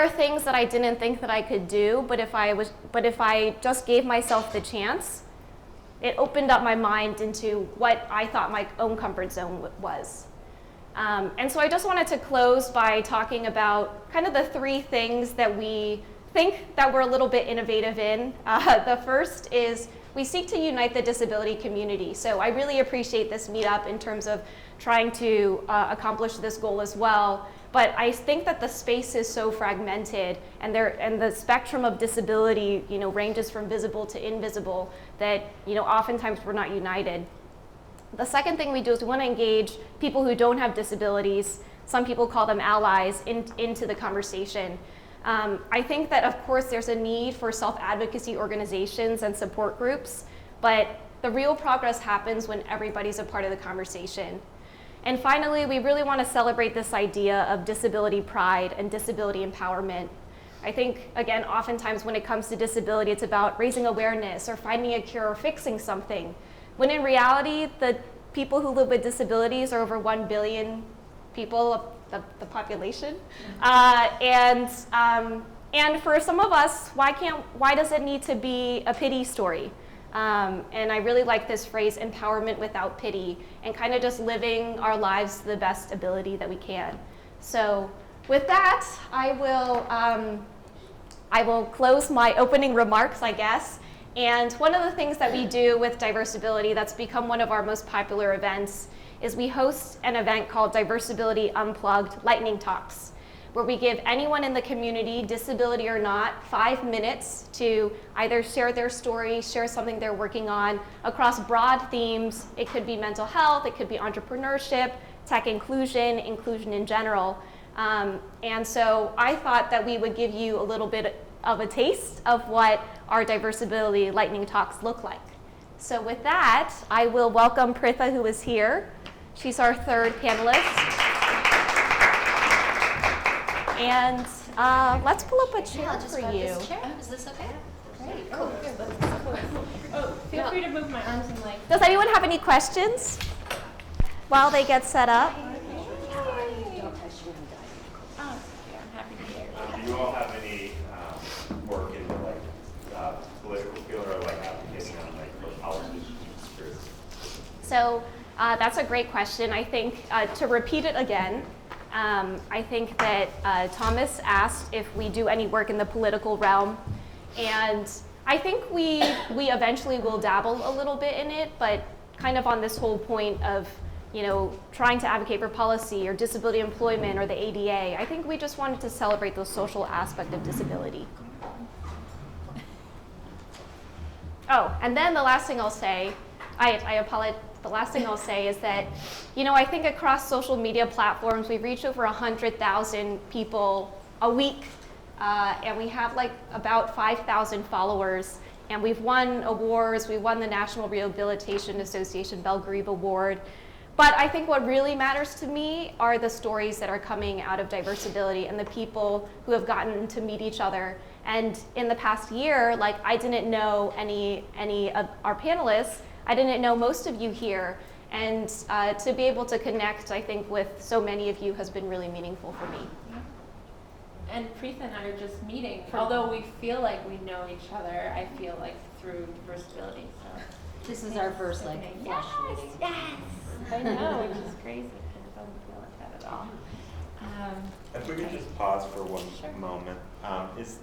are things that I didn't think that I could do, but if I just gave myself the chance, it opened up my mind into what I thought my own comfort zone was. And so I just wanted to close by talking about kind of the three things that we think that we're a little bit innovative in. The first is we seek to unite the disability community. So I really appreciate this meetup in terms of trying to accomplish this goal as well. But I think that the space is so fragmented, and the spectrum of disability, ranges from visible to invisible, that oftentimes we're not united. The second thing we do is we want to engage people who don't have disabilities. Some people call them allies into the conversation. I think that, of course, there's a need for self-advocacy organizations and support groups, but the real progress happens when everybody's a part of the conversation. And finally, we really want to celebrate this idea of disability pride and disability empowerment. I think, again, oftentimes when it comes to disability, it's about raising awareness or finding a cure or fixing something, when in reality, the people who live with disabilities are over 1 billion people, the population. And for some of us, why does it need to be a pity story? And I really like this phrase, empowerment without pity, and kind of just living our lives to the best ability that we can. So with that, I will close my opening remarks, I guess. And one of the things that we do with Diversability that's become one of our most popular events is we host an event called Diversability Unplugged Lightning Talks, where we give anyone in the community, disability or not, 5 minutes to either share their story, share something they're working on across broad themes. It could be mental health, it could be entrepreneurship, tech inclusion, inclusion in general. And so I thought that we would give you a little bit of a taste of what our Diversability Lightning Talks look like. So with that, I will welcome Pritha, who is here. She's our third panelist. And let's pull up a chair for you. Is this okay? Great. Oh, feel free to move my arms and like. Does anyone have any questions while they get set up? Do you all have any work in political field or advocating on for politicians? So that's a great question. I think to repeat it again, I think that Thomas asked if we do any work in the political realm, and I think we eventually will dabble a little bit in it, but kind of on this whole point of trying to advocate for policy or disability employment or the ADA. I think we just wanted to celebrate the social aspect of disability. Oh, and then the last thing I'll say, I apologize. The last thing I'll say is that, I think across social media platforms, we reach over 100,000 people a week, and we have about 5,000 followers, and we've won awards. We won the National Rehabilitation Association Belgrave Award. But I think what really matters to me are the stories that are coming out of Diversability and the people who have gotten to meet each other. And in the past year, I didn't know any of our panelists. I didn't know most of you here, and to be able to connect, I think, with so many of you has been really meaningful for me. And Preetha and I are just meeting. Although we feel like we know each other, I feel like through Diversability. So this is our first flash meeting. Yes, I know, which is crazy. I don't feel like that at all. If we could just pause for one moment, is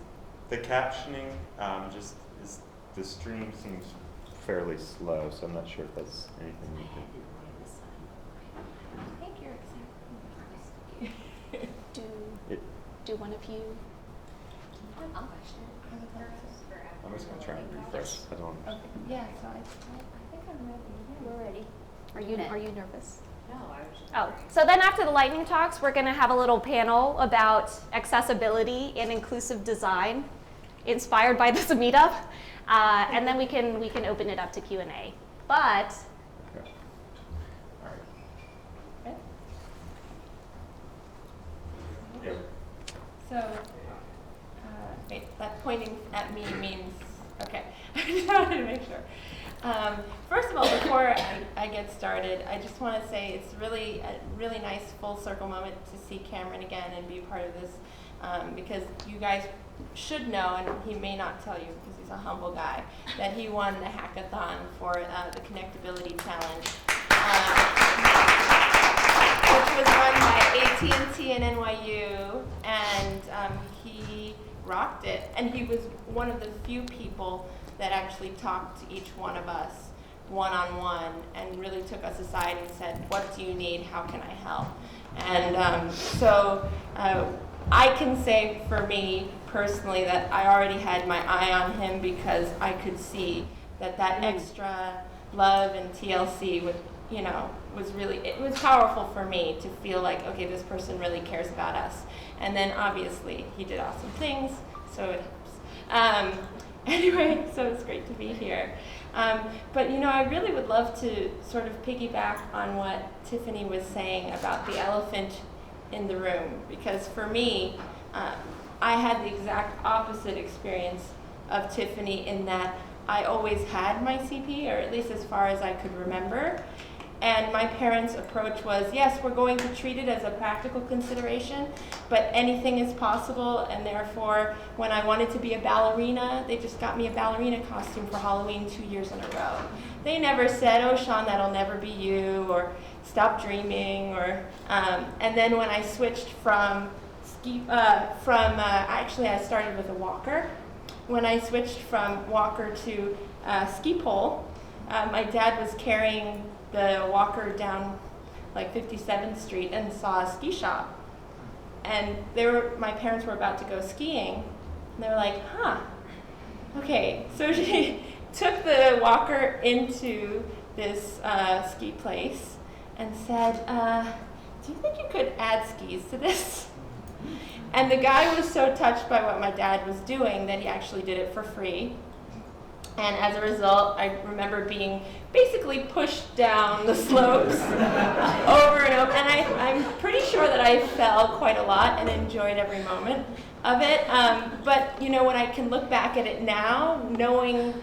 the captioning is the stream seems fairly slow, so I'm not sure if that's anything you can do. I think you're exactly. Do one of you? I'm just going to try and refresh. I don't. Okay. Yeah. So I think I'm ready. Yeah. We're ready. Are you nervous? No, I was just. Oh, so then after the lightning talks, we're going to have a little panel about accessibility and inclusive design, inspired by this meetup, and then we can open it up to Q&A. But Okay. All right. Okay. Yep. So, wait, that pointing at me means, okay. I just wanted to make sure. First of all, before I get started, I just want to say it's really a really nice full circle moment to see Cameron again and be part of this because you guys should know, and he may not tell you because he's a humble guy, that he won the hackathon for the Connectability Challenge, which was run by AT&T and NYU, and he rocked it. And he was one of the few people that actually talked to each one of us one-on-one and really took us aside and said, what do you need? How can I help? And so I can say for me personally that I already had my eye on him because I could see that extra love and TLC would, was really, it was powerful for me to feel like, okay, this person really cares about us. And then obviously he did awesome things, so it helps. Anyway, so it's great to be here. But I really would love to sort of piggyback on what Tiffany was saying about the elephant in the room, because for me, I had the exact opposite experience of Tiffany in that I always had my CP, or at least as far as I could remember. And my parents' approach was, yes, we're going to treat it as a practical consideration, but anything is possible, and therefore, when I wanted to be a ballerina, they just got me a ballerina costume for Halloween 2 years in a row. They never said, oh, Sean, that'll never be you, or stop dreaming, or, and then when I switched from actually I started with a walker. When I switched from walker to ski pole, my dad was carrying the walker down like 57th Street and saw a ski shop. And my parents were about to go skiing, and they were like, okay. So she took the walker into this ski place and said, do you think you could add skis to this? And the guy was so touched by what my dad was doing that he actually did it for free. And as a result, I remember being basically pushed down the slopes over and over. And I'm pretty sure that I fell quite a lot and enjoyed every moment of it. But when I can look back at it now, knowing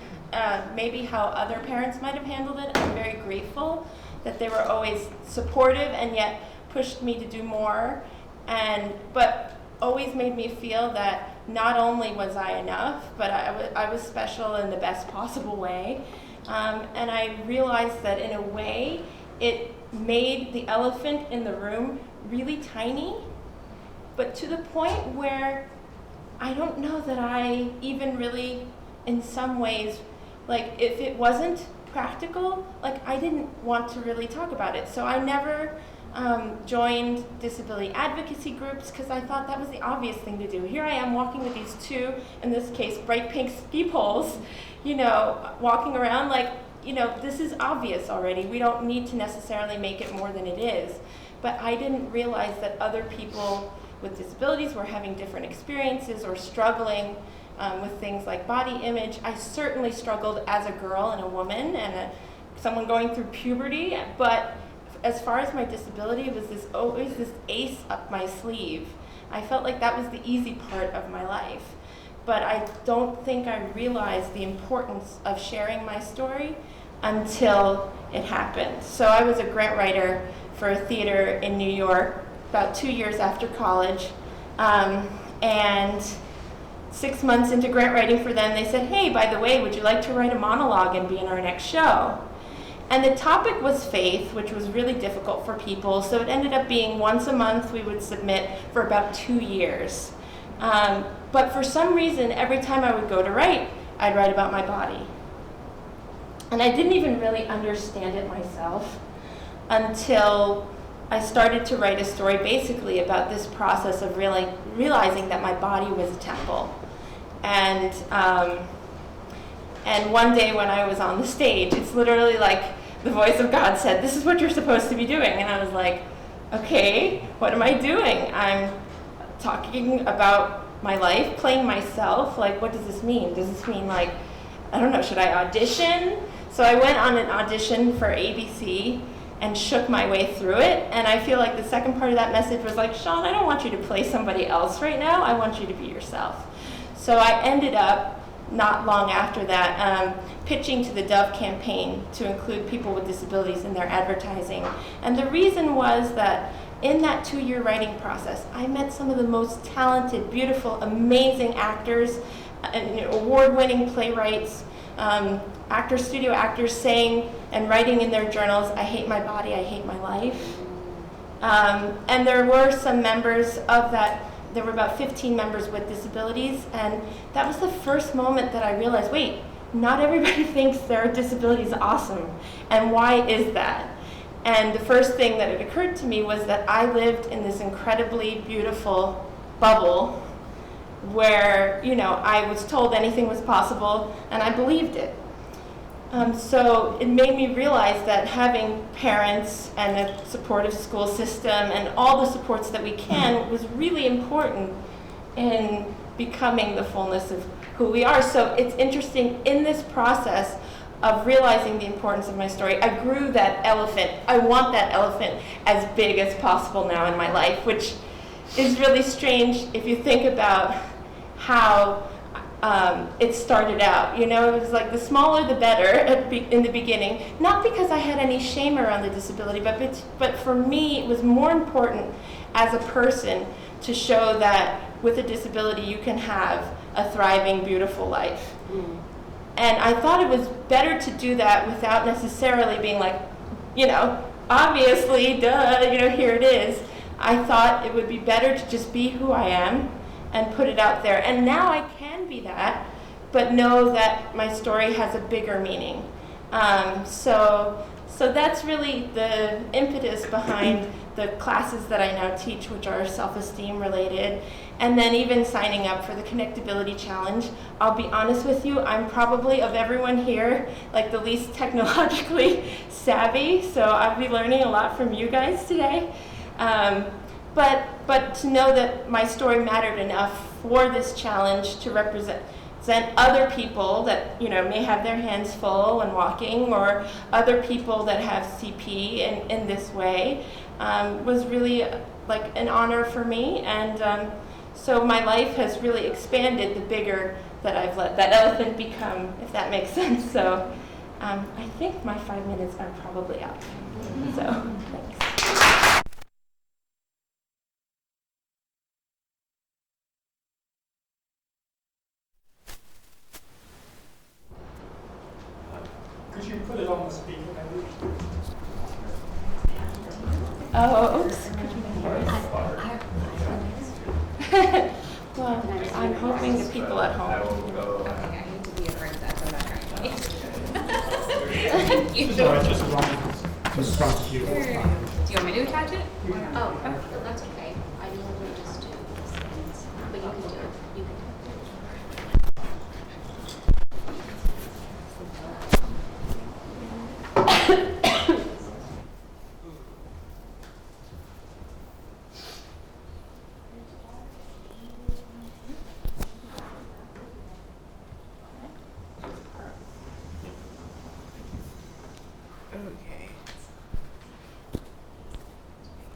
maybe how other parents might have handled it, I'm very grateful that they were always supportive and yet pushed me to do more. But always made me feel that not only was I enough, but I was special in the best possible way. And I realized that in a way, it made the elephant in the room really tiny, but to the point where I don't know that I even really, in some ways, like if it wasn't practical, like I didn't want to really talk about it. So I never joined disability advocacy groups because I thought that was the obvious thing to do. Here I am walking with these two, in this case, bright pink ski poles, walking around like, this is obvious already. We don't need to necessarily make it more than it is. But I didn't realize that other people with disabilities were having different experiences or struggling with things like body image. I certainly struggled as a girl and a woman and someone going through puberty, but as far as my disability, it was always this ace up my sleeve. I felt like that was the easy part of my life. But I don't think I realized the importance of sharing my story until it happened. So I was a grant writer for a theater in New York about 2 years after college. And 6 months into grant writing for them, they said, hey, by the way, would you like to write a monologue and be in our next show? And the topic was faith, which was really difficult for people, so it ended up being once a month we would submit for about 2 years. But for some reason, every time I would go to write, I'd write about my body. And I didn't even really understand it myself until I started to write a story basically about this process of really realizing that my body was a temple. And one day when I was on the stage, it's literally like the voice of God said, this is what you're supposed to be doing. And I was like, okay, what am I doing? I'm talking about my life, playing myself. Like, what does this mean? Does this mean like, I don't know, should I audition? So I went on an audition for ABC and shook my way through it. And I feel like the second part of that message was like, Sean, I don't want you to play somebody else right now. I want you to be yourself. So I ended up, not long after that, pitching to the Dove campaign to include people with disabilities in their advertising. And the reason was that in that 2-year writing process, I met some of the most talented, beautiful, amazing actors, and award-winning playwrights, studio actors saying and writing in their journals, "I hate my body, I hate my life." And there were some members of that, there were about 15 members with disabilities, and that was the first moment that I realized, wait, not everybody thinks their disability is awesome, and why is that? And the first thing that it occurred to me was that I lived in this incredibly beautiful bubble where, I was told anything was possible, and I believed it. So it made me realize that having parents and a supportive school system and all the supports that we can was really important in becoming the fullness of who we are. So it's interesting, in this process of realizing the importance of my story, I grew that elephant. I want that elephant as big as possible now in my life, which is really strange if you think about how it started out. It was like the smaller the better in the beginning, not because I had any shame around the disability, but for me it was more important as a person to show that with a disability you can have a thriving, beautiful life. And I thought it was better to do that without necessarily being like, obviously, duh, here it is. I thought it would be better to just be who I am and put it out there. And now I can be that, but know that my story has a bigger meaning. So that's really the impetus behind the classes that I now teach, which are self-esteem related, and then even signing up for the Connectability Challenge. I'll be honest with you, I'm probably, of everyone here, like the least technologically savvy, so I'll be learning a lot from you guys today. But to know that my story mattered enough for this challenge to represent other people that may have their hands full when walking, or other people that have CP in this way, was really like an honor for me. And so my life has really expanded the bigger that I've let that elephant become, if that makes sense. So I think my 5 minutes are probably up. So thanks. Could you put it on the speaker, maybe? Oh, oops. Well, I'm hoping the people at home. I need to be a princess. I'm not trying to be. It's all right, just front you. Do you want me to attach it? Oh, that's okay. I usually just do these things, but you can do it. You can do it. Okay.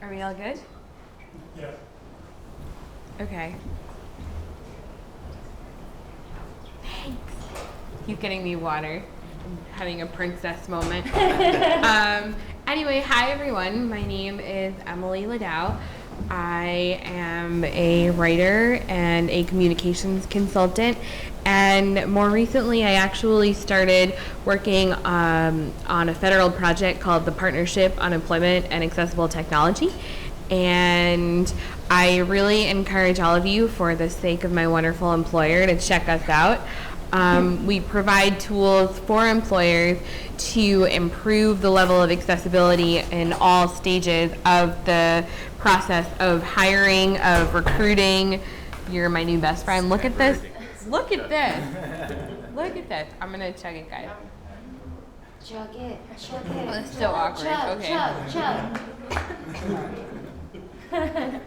Are we all good? Yeah. Okay. Thanks. Keep getting me water. I'm having a princess moment. Anyway, hi everyone. My name is Emily Ladow. I am a writer and a communications consultant, and more recently I actually started working on a federal project called the Partnership on Employment and Accessible Technology. And I really encourage all of you, for the sake of my wonderful employer, to check us out. We provide tools for employers to improve the level of accessibility in all stages of the process of hiring, of recruiting. You're my new best friend. Look at this. Look at this. Look at this. I'm going to chug it, guys. Chug it. Chug Oh, it. that's so awkward. Chug, Okay. chug, chug.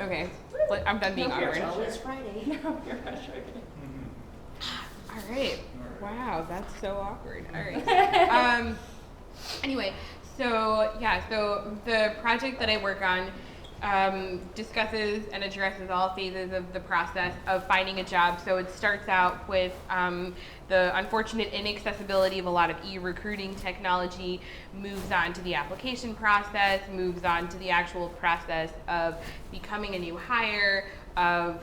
Okay. I'm done being awkward. It's Friday. No, you're not sure. All right. Wow, that's so awkward. All right. Anyway, so the project that I work on discusses and addresses all phases of the process of finding a job. So it starts out with the unfortunate inaccessibility of a lot of e-recruiting technology, moves on to the application process, moves on to the actual process of becoming a new hire, of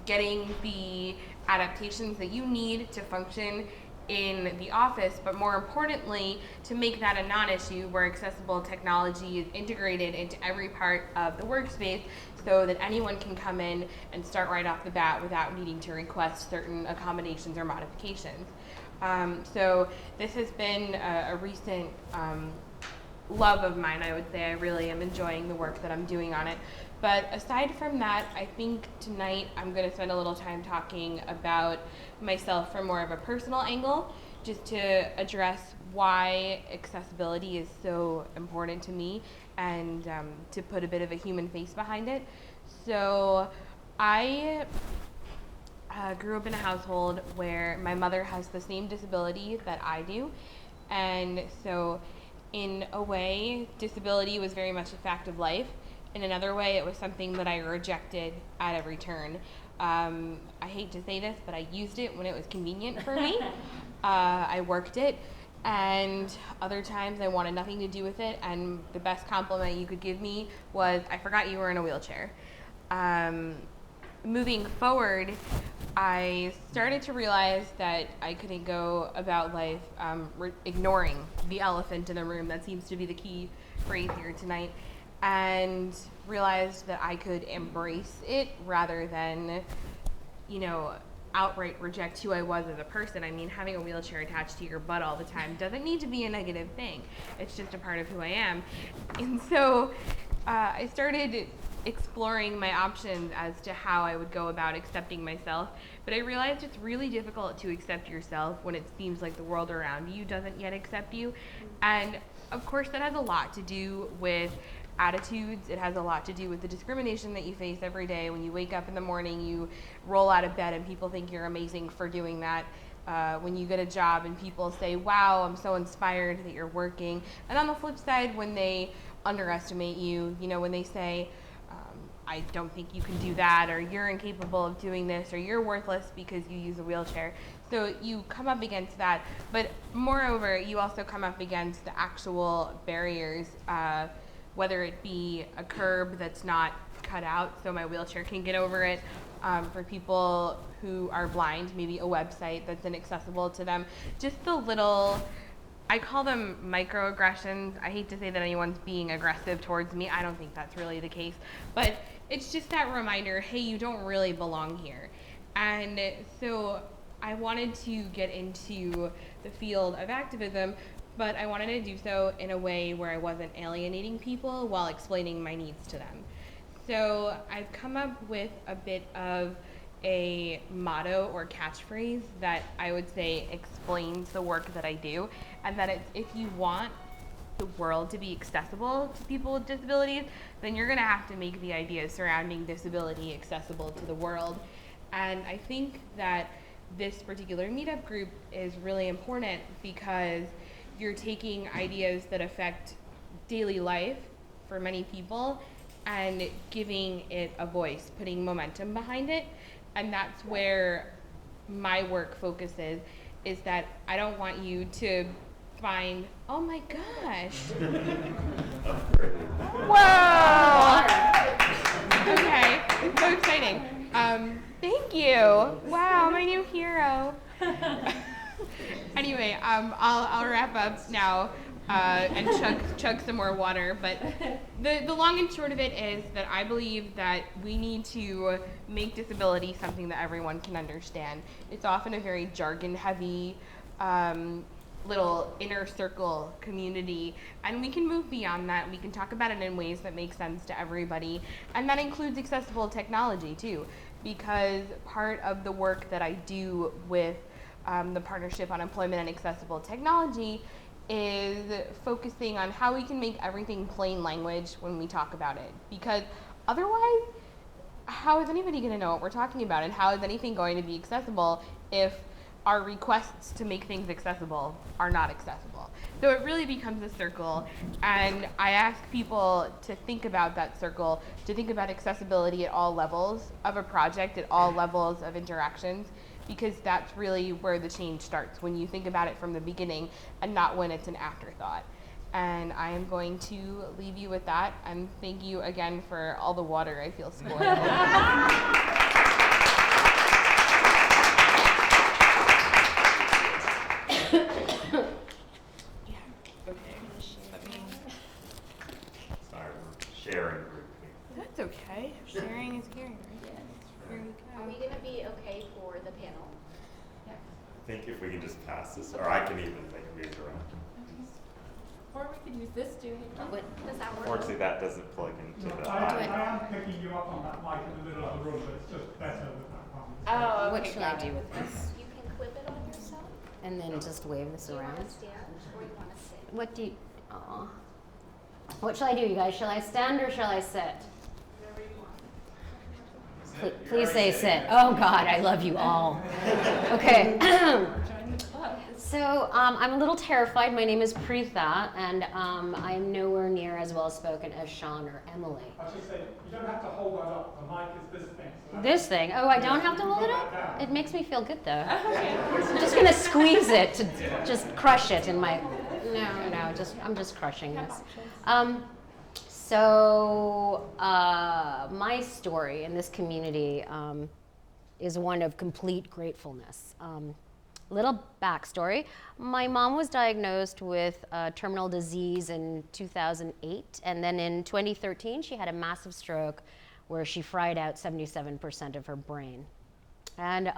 getting the adaptations that you need to function in the office, but more importantly, to make that a non-issue where accessible technology is integrated into every part of the workspace so that anyone can come in and start right off the bat without needing to request certain accommodations or modifications. So this has been a recent love of mine, I would say. I really am enjoying the work that I'm doing on it. But aside from that, I think tonight I'm going to spend a little time talking about myself from more of a personal angle, just to address why accessibility is so important to me and to put a bit of a human face behind it. So I grew up in a household where my mother has the same disability that I do. And so in a way, disability was very much a fact of life. In another way, it was something that I rejected at every turn. I hate to say this, but I used it when it was convenient for me. I worked it, and other times I wanted nothing to do with it, and the best compliment you could give me was, I forgot you were in a wheelchair. Moving forward, I started to realize that I couldn't go about life ignoring the elephant in the room. That seems to be the key phrase here tonight. And realized that I could embrace it rather than, outright reject who I was as a person. I mean, having a wheelchair attached to your butt all the time doesn't need to be a negative thing. It's just a part of who I am. And so I started exploring my options as to how I would go about accepting myself. But I realized it's really difficult to accept yourself when it seems like the world around you doesn't yet accept you. And of course, that has a lot to do with attitudes. It has a lot to do with the discrimination that you face every day. When you wake up in the morning, you roll out of bed and people think you're amazing for doing that. When you get a job and people say, wow, I'm so inspired that you're working. And on the flip side, when they underestimate you, when they say, I don't think you can do that, or you're incapable of doing this, or you're worthless because you use a wheelchair. So you come up against that. But moreover, you also come up against the actual barriers, whether it be a curb that's not cut out so my wheelchair can get over it. For people who are blind, maybe a website that's inaccessible to them. Just the little, I call them microaggressions. I hate to say that anyone's being aggressive towards me. I don't think that's really the case. But it's just that reminder, hey, you don't really belong here. And so I wanted to get into the field of activism, but I wanted to do so in a way where I wasn't alienating people while explaining my needs to them. So I've come up with a bit of a motto or catchphrase that I would say explains the work that I do, and that it's, if you want the world to be accessible to people with disabilities, then you're gonna have to make the ideas surrounding disability accessible to the world. And I think that this particular meetup group is really important because you're taking ideas that affect daily life for many people and giving it a voice, putting momentum behind it. And that's where my work focuses, is that I don't want you to find, oh my gosh. Whoa! Okay, so exciting. Thank you. Wow, my new hero. Anyway, I'll wrap up now and chug some more water. But the long and short of it is that I believe that we need to make disability something that everyone can understand. It's often a very jargon-heavy little inner circle community, and we can move beyond that. We can talk about it in ways that make sense to everybody, and that includes accessible technology too, because part of the work that I do with the Partnership on Employment and Accessible Technology is focusing on how we can make everything plain language when we talk about it. Because otherwise, how is anybody going to know what we're talking about, and how is anything going to be accessible if our requests to make things accessible are not accessible. So it really becomes a circle, and I ask people to think about that circle, to think about accessibility at all levels of a project, at all levels of interactions, because that's really where the change starts, when you think about it from the beginning and not when it's an afterthought. And I am going to leave you with that, and thank you again for all the water. I feel spoiled. Sorry, we're sharing group. That's okay. Sharing is caring, right? Here we Are we go. gonna be okay for the panel? I think if we can just pass this, or I can even move around. Or we could use this too. Does that work? Unfortunately, that doesn't plug into the I audio. am picking you up on that mic in the middle of the room, but it's just better with that one. Oh, What should I do with this? You can clip it on yourself. And then just wave this Do you around? wanna stand or you wanna sit? What do you, what shall I do, you guys? Shall I stand or shall I sit? Please say sit. Oh God, I love you all. Okay. So I'm a little terrified. My name is Preetha, and I'm nowhere near as well spoken as Sean or Emily. I should say, you don't have to hold that up. The mic is this thing. So This thing? Oh, I don't have to hold it Put that up? down. It makes me feel good though. I'm just gonna squeeze it to just crush it in my. No, I'm just crushing this. My story in this community is one of complete gratefulness. Little backstory. My mom was diagnosed with terminal disease in 2008, and then in 2013 she had a massive stroke where she fried out 77% of her brain. And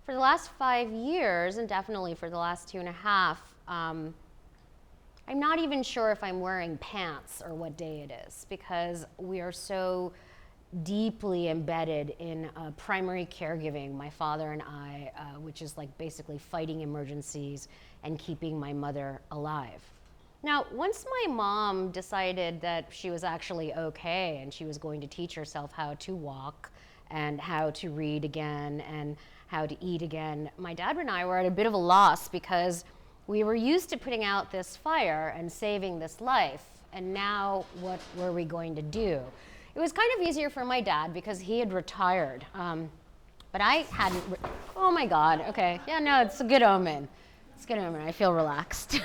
for the last 5 years, and definitely for the last 2.5, I'm not even sure if I'm wearing pants or what day it is, because we are so deeply embedded in primary caregiving, my father and I, which is like basically fighting emergencies and keeping my mother alive. Now, once my mom decided that she was actually okay and she was going to teach herself how to walk and how to read again and how to eat again, my dad and I were at a bit of a loss, because we were used to putting out this fire and saving this life, and now what were we going to do? It was kind of easier for my dad because he had retired, but I hadn't. Oh my God, okay. Yeah, no, it's a good omen. It's a good omen. I feel relaxed.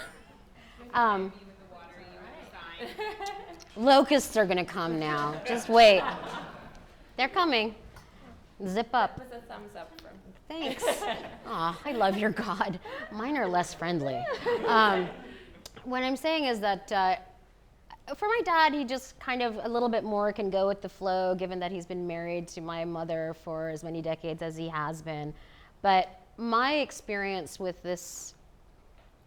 Locusts are gonna come now. Just wait. They're coming. Zip up. That was a thumbs up from. Thanks. Aw, I love your God. Mine are less friendly. What I'm saying is that for my dad, he just kind of a little bit more can go with the flow, given that he's been married to my mother for as many decades as he has been. But my experience with this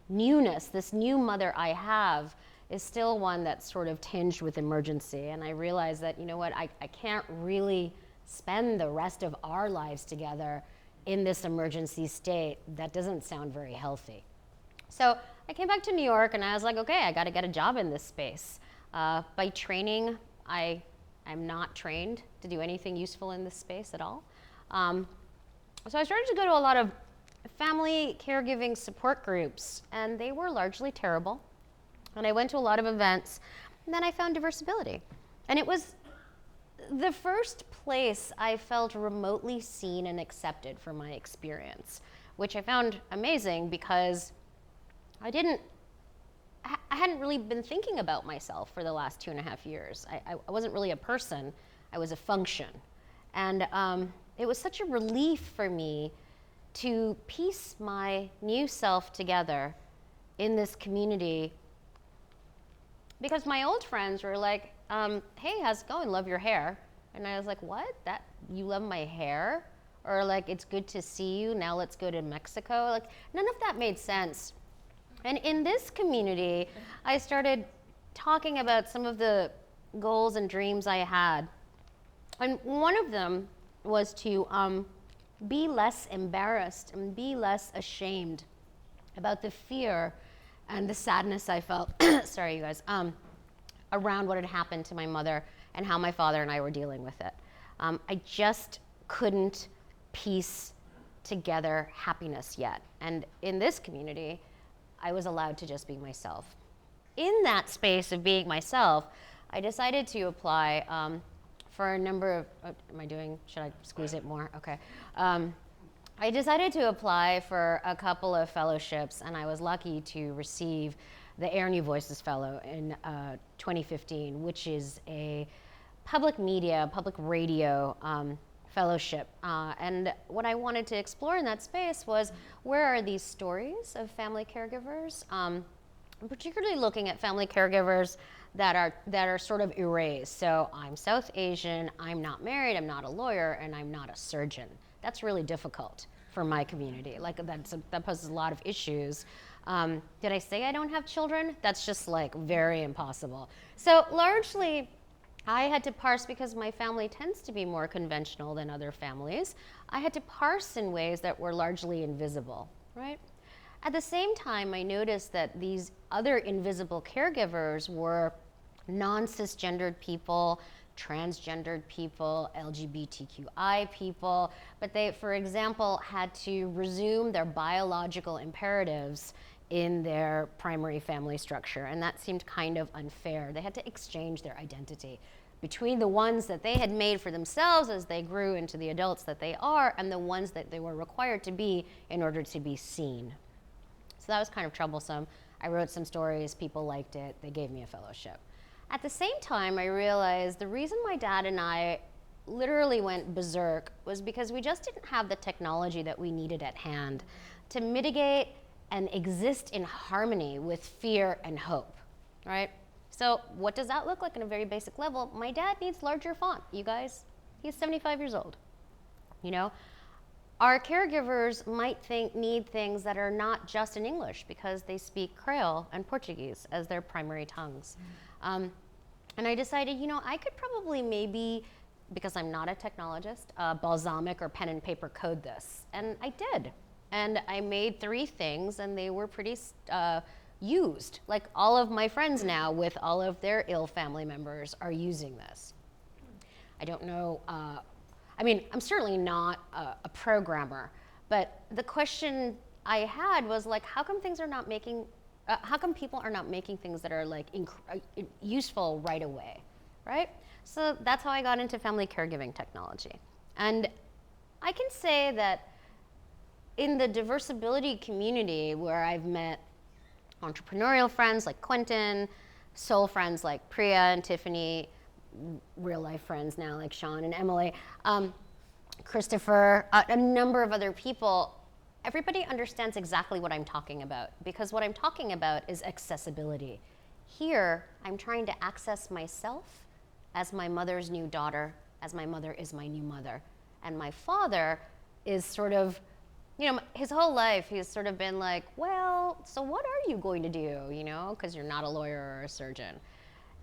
newness, this new mother I have, is still one that's sort of tinged with emergency. And I realize that, you know what, I can't really spend the rest of our lives together in this emergency state. That doesn't sound very healthy. So I came back to New York and I was like, okay, I got to get a job in this space. By training, I'm not trained to do anything useful in this space at all. So I started to go to a lot of family caregiving support groups, and they were largely terrible. And I went to a lot of events, and then I found Diversibility. And it was the first place I felt remotely seen and accepted for my experience, which I found amazing because I hadn't really been thinking about myself for the last 2.5 years. I wasn't really a person, I was a function. And it was such a relief for me to piece my new self together in this community, because my old friends were like, hey, how's it going? Love your hair. And I was like, what? That you love my hair? Or like, it's good to see you, now let's go to Mexico. Like, none of that made sense. And in this community, I started talking about some of the goals and dreams I had. And one of them was to be less embarrassed and be less ashamed about the fear and the sadness I felt, sorry you guys, around what had happened to my mother and how my father and I were dealing with it. I just couldn't piece together happiness yet. And in this community, I was allowed to just be myself. In that space of being myself, I decided to apply for a number of, should I squeeze it more? Okay. I decided to apply for a couple of fellowships, and I was lucky to receive the Air New Voices Fellow in 2015, which is a public media, public radio fellowship. And what I wanted to explore in that space was, where are these stories of family caregivers? I'm particularly looking at family caregivers that are sort of erased. So I'm South Asian, I'm not married, I'm not a lawyer, and I'm not a surgeon. That's really difficult for my community. Like that poses a lot of issues. Did I say I don't have children? That's just like very impossible. So largely, I had to parse, because my family tends to be more conventional than other families. I had to parse in ways that were largely invisible, right? At the same time, I noticed that these other invisible caregivers were non-cisgendered people, transgendered people, LGBTQI people, but they, for example, had to resume their biological imperatives in their primary family structure, and that seemed kind of unfair. They had to exchange their identity between the ones that they had made for themselves as they grew into the adults that they are, and the ones that they were required to be in order to be seen. So that was kind of troublesome. I wrote some stories, people liked it, they gave me a fellowship. At the same time, I realized the reason my dad and I literally went berserk was because we just didn't have the technology that we needed at hand to mitigate and exist in harmony with fear and hope, right? So what does that look like on a very basic level? My dad needs larger font, you guys. He's 75 years old, you know? Our caregivers might need things that are not just in English, because they speak Creole and Portuguese as their primary tongues. And I decided, you know, I could probably maybe, because I'm not a technologist, balsamic or pen and paper code this. And I did. And I made 3 things, and they were pretty used. Like all of my friends now, with all of their ill family members, are using this. I don't know, I mean, I'm certainly not a programmer, but the question I had was like, how come things are not making, how come people are not making things that are like useful right away, right? So that's how I got into family caregiving technology. And I can say that in the diversibility community, where I've met entrepreneurial friends like Quentin, soul friends like Priya and Tiffany, real life friends now like Sean and Emily, Christopher, a number of other people, everybody understands exactly what I'm talking about, because what I'm talking about is accessibility. Here, I'm trying to access myself as my mother's new daughter, as my mother is my new mother. And my father is sort of, you know, his whole life he's sort of been like, well, so what are you going to do, you know, because you're not a lawyer or a surgeon.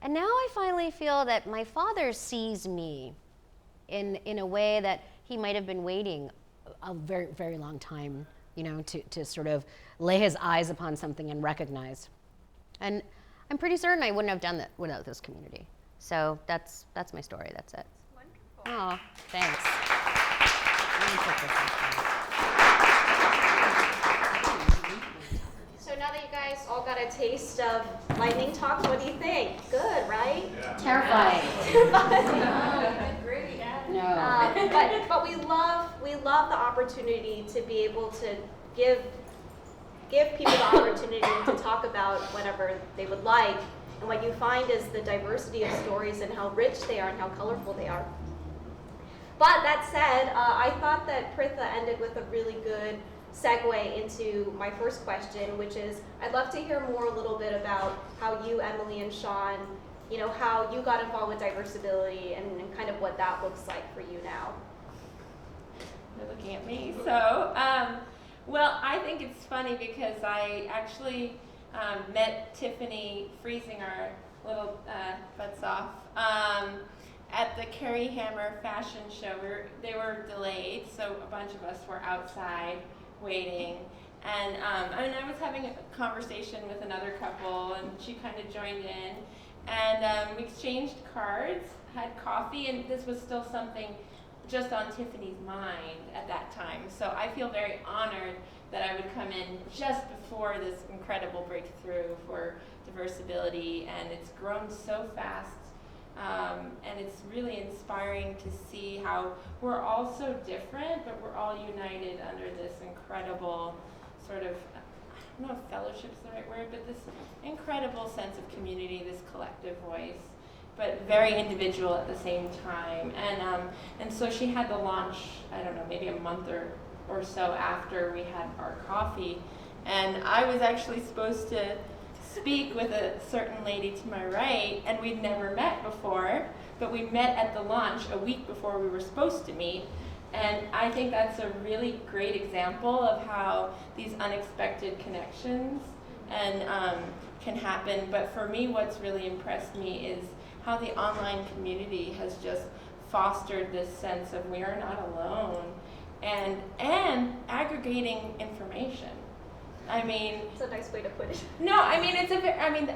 And now I finally feel that my father sees me in a way that he might have been waiting a very, very long time, you know, to sort of lay his eyes upon something and recognize. And I'm pretty certain I wouldn't have done that without this community. So that's my story, that's it. Wonderful. Oh, thanks. So now that you guys all got a taste of lightning talk, what do you think? Good, right? Yeah. Terrifying. No. But we love the opportunity to be able to give people the opportunity to talk about whatever they would like. And what you find is the diversity of stories and how rich they are and how colorful they are. But that said, I thought that Pritha ended with a really good segue into my first question, which is, I'd love to hear more a little bit about how you, Emily and Sean, you know, how you got involved with diversibility and kind of what that looks like for you now. They're looking at me. So, well, I think it's funny because I actually met Tiffany freezing our little butts off at the Carrie Hammer fashion show. They were delayed, so a bunch of us were outside waiting. And I was having a conversation with another couple, and she kind of joined in. And we exchanged cards, had coffee, and this was still something just on Tiffany's mind at that time. So I feel very honored that I would come in just before this incredible breakthrough for diversibility, and it's grown so fast. And it's really inspiring to see how we're all so different, but we're all united under this incredible sort of, I don't know if fellowship's the right word, but this incredible sense of community, this collective voice, but very individual at the same time. And so she had the launch, I don't know, maybe a month or so after we had our coffee. And I was actually supposed to speak with a certain lady to my right, and we'd never met before, but we met at the launch a week before we were supposed to meet. And I think that's a really great example of how these unexpected connections can happen. But for me, what's really impressed me is how the online community has just fostered this sense of we are not alone, and aggregating information. I mean, It's a nice way to put it. no, I mean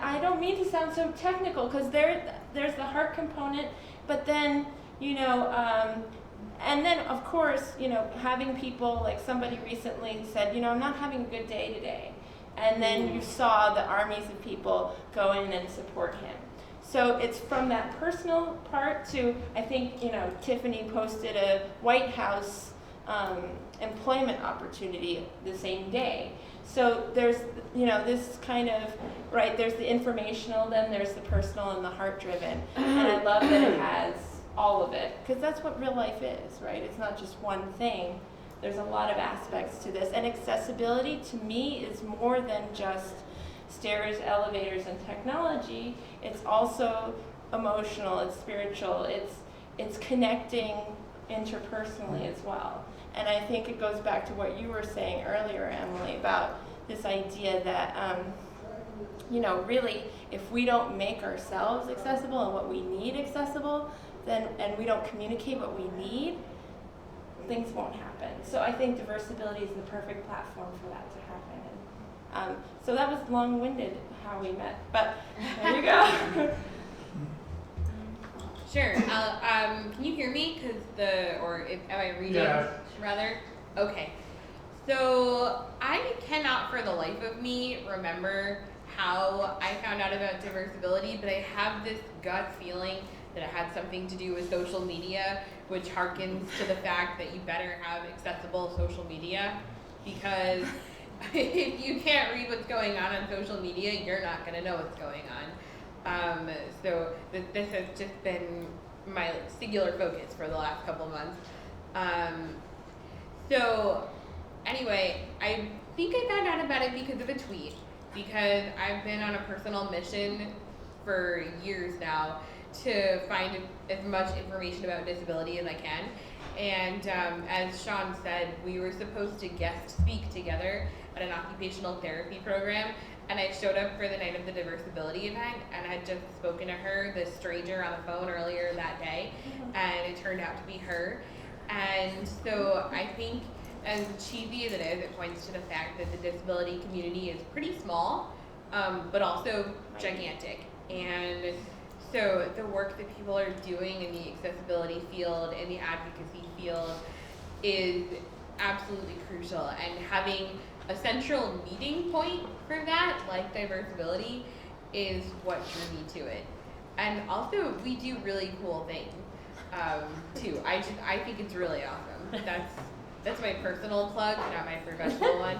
I don't mean to sound so technical, because there's the heart component, but then and then of course having people, like somebody recently said, I'm not having a good day today, and then you saw the armies of people go in and support him. So it's from that personal part to, I think, Tiffany posted a White House employment opportunity the same day. So there's, this kind of, right, there's the informational, then there's the personal and the heart-driven. And I love that it has all of it, because that's what real life is, right? It's not just one thing. There's a lot of aspects to this. And accessibility, to me, is more than just stairs, elevators, and technology. It's also emotional, it's spiritual, it's connecting interpersonally as well. And I think it goes back to what you were saying earlier, Emily, about this idea that, really, if we don't make ourselves accessible and what we need accessible, then, and we don't communicate what we need, things won't happen. So I think diversibility is the perfect platform for that to happen. So that was long-winded how we met, but there you go. Sure. Can you hear me? Am I reading? Yeah. Rather? Okay. So I cannot for the life of me remember how I found out about diversibility, but I have this gut feeling that it had something to do with social media, which harkens to the fact that you better have accessible social media, because if you can't read what's going on social media, you're not going to know what's going on. So this has just been my singular focus for the last couple of months. So anyway, I think I found out about it because of a tweet, because I've been on a personal mission for years now to find as much information about disability as I can. And as Sean said, we were supposed to guest speak together at an occupational therapy program, and I showed up for the night of the diversibility event, and I had just spoken to her, the stranger on the phone earlier that day, and it turned out to be her. And so I think, as cheesy as it is, it points to the fact that the disability community is pretty small, but also gigantic. And so the work that people are doing in the accessibility field and the advocacy field is absolutely crucial, and having a central meeting point for that, like diversibility, is what drew me to it. And also, we do really cool things too. I think it's really awesome. That's my personal plug, not my professional one.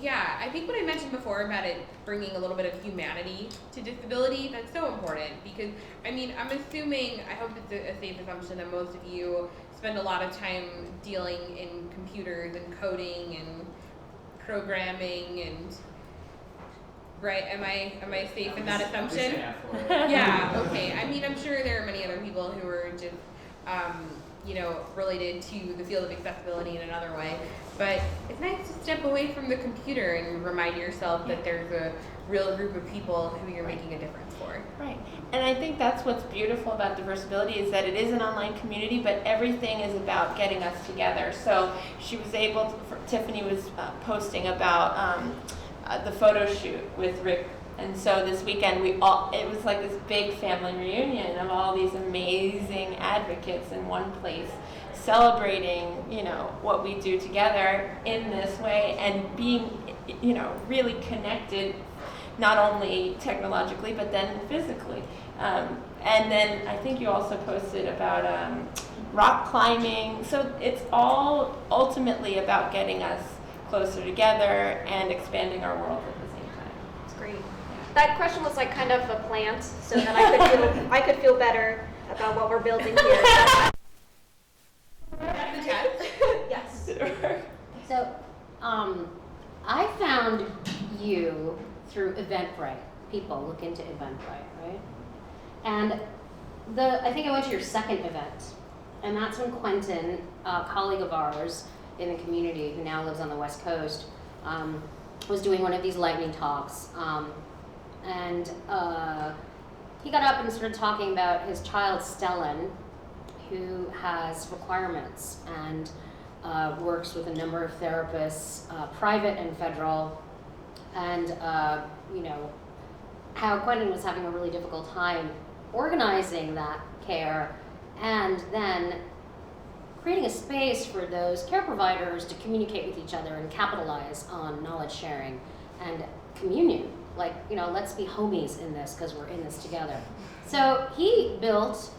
Yeah, I think what I mentioned before about it bringing a little bit of humanity to disability, that's so important, because, I'm assuming, I hope it's a safe assumption that most of you spend a lot of time dealing in computers and coding and programming and, right, am I safe in that assumption? Yeah, okay, I'm sure there are many other people who are just, related to the field of accessibility in another way. But it's nice to step away from the computer and remind yourself that there's a real group of people who you're making a difference for. Right. And I think that's what's beautiful about diversibility, is that it is an online community, but everything is about getting us together. So she was able to, Tiffany was posting about the photo shoot with Rick And so this weekend it was like this big family reunion of all these amazing advocates in one place, celebrating, what we do together in this way, and being, really connected, not only technologically, but then physically. And then I think you also posted about rock climbing. So it's all ultimately about getting us closer together and expanding our world at the same time. It's great. That question was like kind of a plant, so that I could feel better about what we're building here. Yes. So, I found you through Eventbrite. People look into Eventbrite, right? And I think I went to your second event, and that's when Quentin, a colleague of ours in the community who now lives on the West Coast, was doing one of these lightning talks. And he got up and started talking about his child, Stellan, who has requirements and works with a number of therapists, private and federal, and how Quentin was having a really difficult time organizing that care, and then creating a space for those care providers to communicate with each other and capitalize on knowledge sharing and communion. Like, let's be homies in this because we're in this together. So he built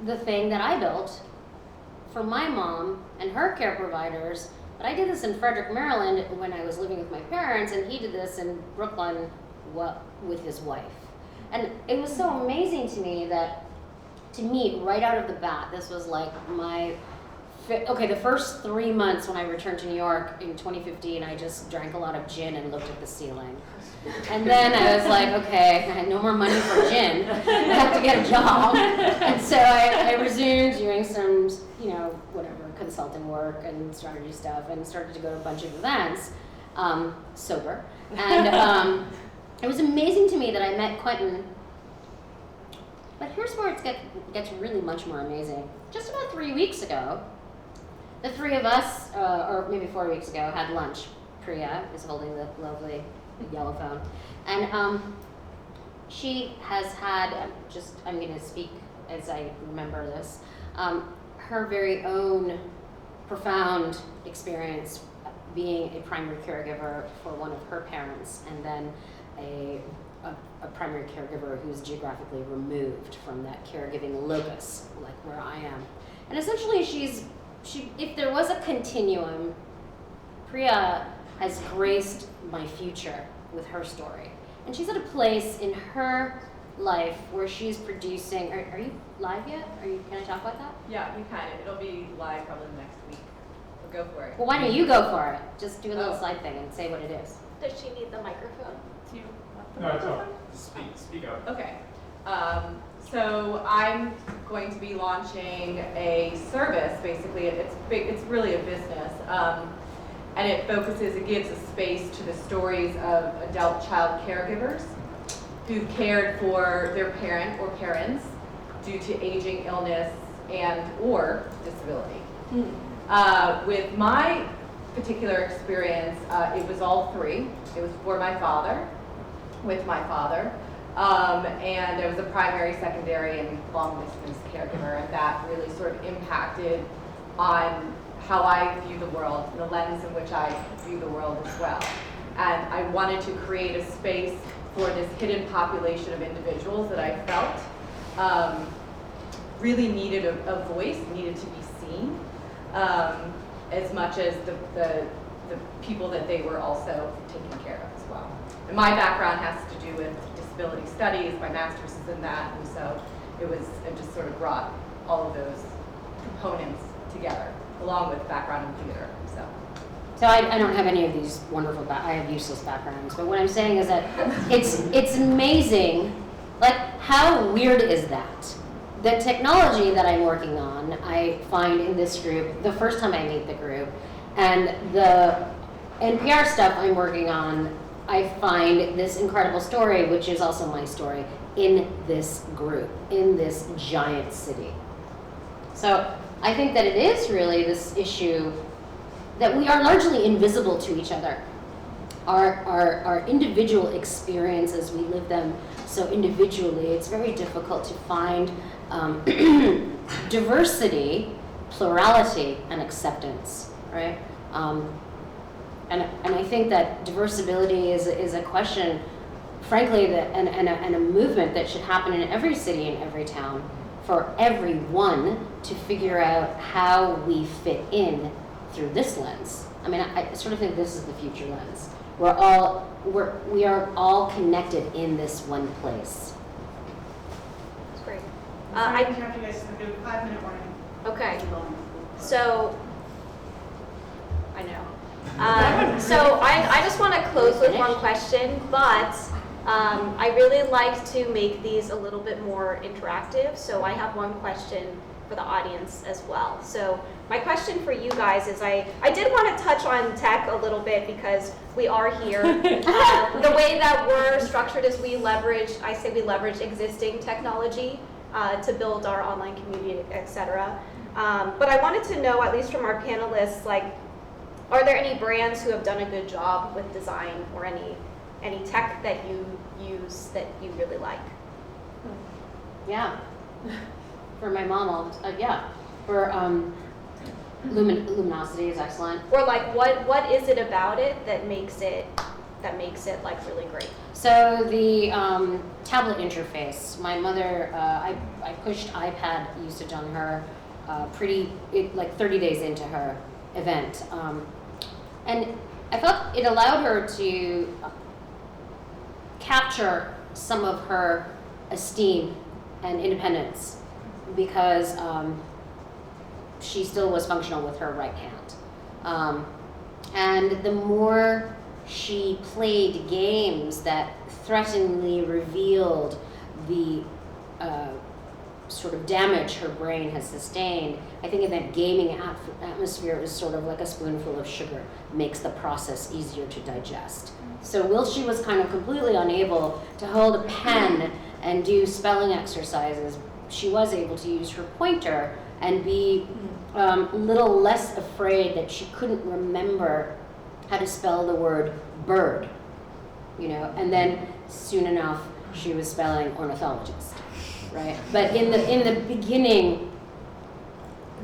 the thing that I built for my mom and her care providers. But I did this in Frederick, Maryland when I was living with my parents, and he did this in Brooklyn with his wife. And it was so amazing to me that to meet right out of the bat, this was like the first 3 months when I returned to New York in 2015, I just drank a lot of gin and looked at the ceiling. And then I was like, okay, I had no more money for gin. I have to get a job. And so I resumed doing some, consulting work and strategy stuff, and started to go to a bunch of events, sober. And it was amazing to me that I met Quentin. But here's where it gets really much more amazing. Just about 3 weeks ago, the three of us, or maybe 4 weeks ago, had lunch. Priya is holding the lovely yellow phone. And she has had, I'm going to speak as I remember this, her very own profound experience being a primary caregiver for one of her parents, and then a primary caregiver who's geographically removed from that caregiving locus, like where I am. And essentially if there was a continuum, Priya has graced my future with her story. And she's at a place in her life where she's producing, are you live yet? Can I talk about that? Yeah, you can. It'll be live probably next week. We'll go for it. Well, why don't you go for it? Just do a little slide thing and say what it is. Does she need the microphone? No, it's all. Speak up. Okay. So I'm going to be launching a service. Basically, it's big. It's really a business, and it gives a space to the stories of adult child caregivers who've cared for their parent or parents due to aging, illness, and/or disability. With my particular experience, it was all three. It was for my father, with my father, and I was a primary, secondary, and long-distance caregiver, and that really sort of impacted on how I view the world, and the lens in which I view the world as well. And I wanted to create a space for this hidden population of individuals that I felt really needed a voice, needed to be seen, as much as the people that they were also taking care of as well. And my background has to do with disability studies, my master's is in that, and so it just sort of brought all of those components together, along with background in theater, So I don't have any of these wonderful, I have useless backgrounds, but what I'm saying is that it's amazing, like how weird is that? The technology that I'm working on, I find in this group, the first time I meet the group, and the NPR stuff I'm working on, I find this incredible story, which is also my story, in this group, in this giant city. So I think that it is really this issue that we are largely invisible to each other. our individual experiences, we live them so individually, it's very difficult to find diversity, plurality, and acceptance, right? And I think that diversibility is a question, frankly, and a movement that should happen in every city and every town for everyone to figure out how we fit in through this lens. I mean, I sort of think this is the future lens. We are all connected in this one place. That's great. I interrupt you guys to do a 5-minute warning. Okay. So, I know. So I just want to close with one question, but I really like to make these a little bit more interactive. So I have one question for the audience as well. So my question for you guys is, I did want to touch on tech a little bit because we are here. The way that we're structured is we leverage existing technology to build our online community, etc. But I wanted to know, at least from our panelists, like, are there any brands who have done a good job with design, or any tech that you use that you really like? Yeah. For my mom, yeah. For luminosity is excellent. Or like, what is it about it that makes it like really great? So the tablet interface. My mother, I pushed iPad usage on her like 30 days into her event, and I felt it allowed her to capture some of her esteem and independence, because she still was functional with her right hand. And the more she played games that threateningly revealed the sort of damage her brain has sustained, I think in that gaming atmosphere, it was sort of like a spoonful of sugar, makes the process easier to digest. So while she was kind of completely unable to hold a pen and do spelling exercises, she was able to use her pointer and be a little less afraid that she couldn't remember how to spell the word bird, and then soon enough she was spelling ornithologist, right? But in the beginning,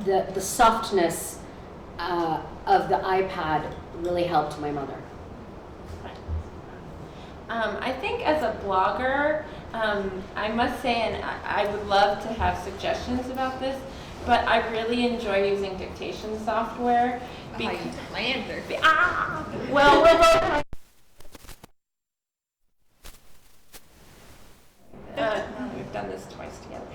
the softness of the iPad really helped my mother. I think as a blogger, I must say, and I would love to have suggestions about this, but I really enjoy using dictation software. You took my answer. Well, we're both. We've done this twice together.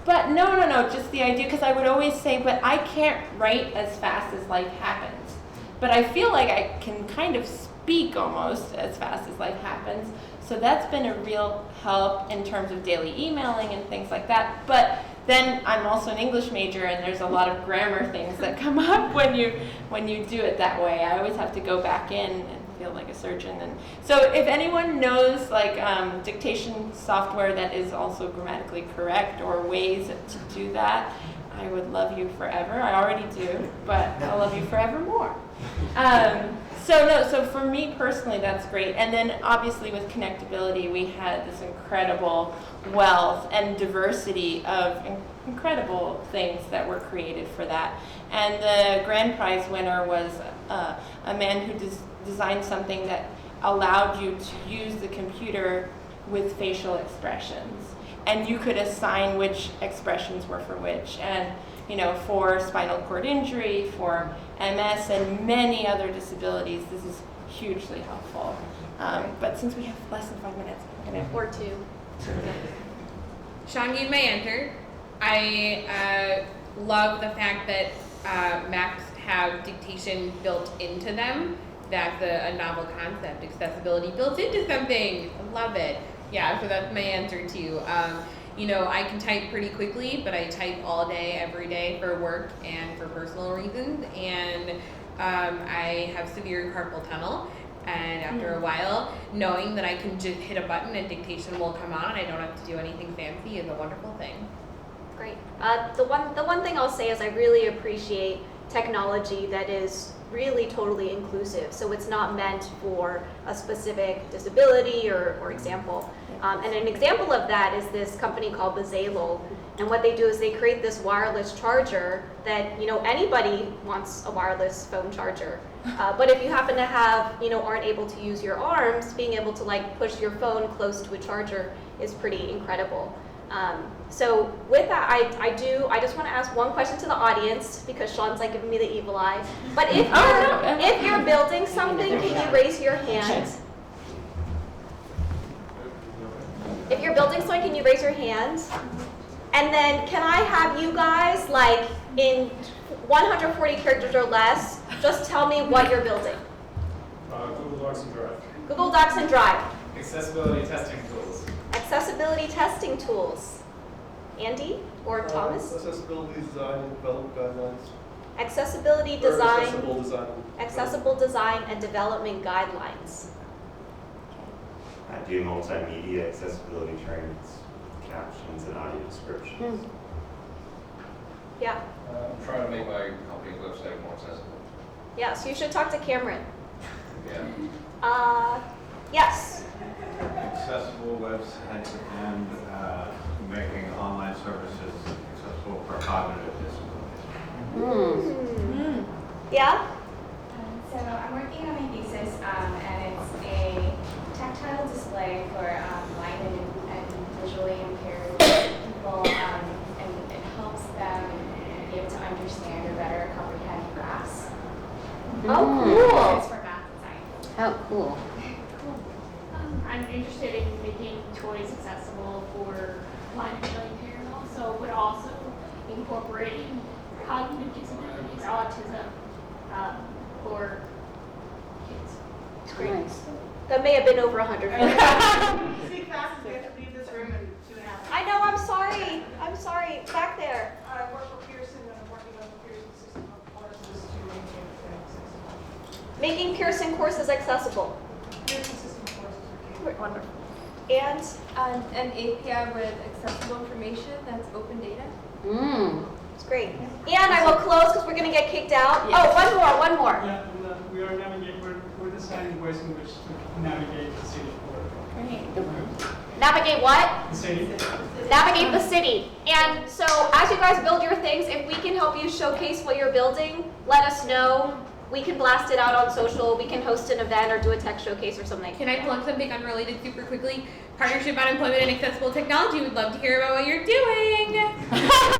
But no, just the idea, because I would always say, but I can't write as fast as life happens. But I feel like I can kind of speak almost as fast as life happens. So that's been a real help in terms of daily emailing and things like that. But then I'm also an English major, and there's a lot of grammar things that come up when you do it that way. I always have to go back in and feel like a surgeon. And so if anyone knows like dictation software that is also grammatically correct, or ways to do that, I would love you forever. I already do, but I'll love you forever more. So for me personally, that's great. And then obviously with connectability, we had this incredible wealth and diversity of incredible things that were created for that. And the grand prize winner was a man who designed something that allowed you to use the computer with facial expressions. And you could assign which expressions were for which. And for spinal cord injury, for MS, and many other disabilities, this is hugely helpful. But since we have less than 5 minutes, I'm going to... Or two. Sean gave my answer. I love the fact that Macs have dictation built into them. That's a novel concept, accessibility built into something. I love it. Yeah, so that's my answer too. I can type pretty quickly, but I type all day, every day for work and for personal reasons. And I have severe carpal tunnel. And after a while, knowing that I can just hit a button and dictation will come on, I don't have to do anything fancy, is a wonderful thing. Great. The one thing I'll say is I really appreciate technology that is really totally inclusive. So it's not meant for a specific disability or example. And an example of that is this company called Bezalel. And what they do is they create this wireless charger that, you know, anybody wants a wireless phone charger. But if you happen to have, you know, aren't able to use your arms, being able to like push your phone close to a charger is pretty incredible. So with that, I just want to ask one question to the audience because Sean's like giving me the evil eye. But if you're building something, can you raise your hand? If you're building something, can you raise your hand? And then can I have you guys, like in 140 characters or less, just tell me what you're building? Google Docs and Drive. Google Docs and Drive. Accessibility testing tools. Accessibility testing tools. Andy or Thomas? Accessibility design and development guidelines. Accessibility design. Accessible design. Accessible design and development guidelines. I do multimedia accessibility trainings, captions and audio descriptions. Yeah. I'm trying to make my company's website more accessible. Yeah, so you should talk to Cameron. Yeah. Yes. Accessible websites and making online services accessible for cognitive disabilities. Yeah? So I'm working on my thesis, and it's a tactile display for blind and visually impaired people, and it helps them be able to understand or better comprehend graphs. Oh, cool. It's for math and science. Oh, cool. I'm interested in making toys accessible for blind and visually impaired also, but also incorporating cognitive disabilities, autism, for kids. It's great. Nice. That may have been over 100. Speak fast, we have to leave this room in 2.5 hours. I know, I'm sorry. I'm sorry. Back there. I work for Pearson, and I'm working on the Pearson system of courses to maintain accessible. Making Pearson courses accessible. Pearson system courses are key. Wonderful. And An API with accessible information that's open data. it's great. And I will close because we're going to get kicked out. Oh, one more. Yeah, and we are we're deciding ways in which to navigate the city. Navigate what? The city. Navigate the city. And so as you guys build your things, if we can help you showcase what you're building, let us know. We can blast it out on social. We can host an event or do a tech showcase or something. Can I plug something unrelated super quickly? Partnership on Employment and Accessible Technology. We'd love to hear about what you're doing.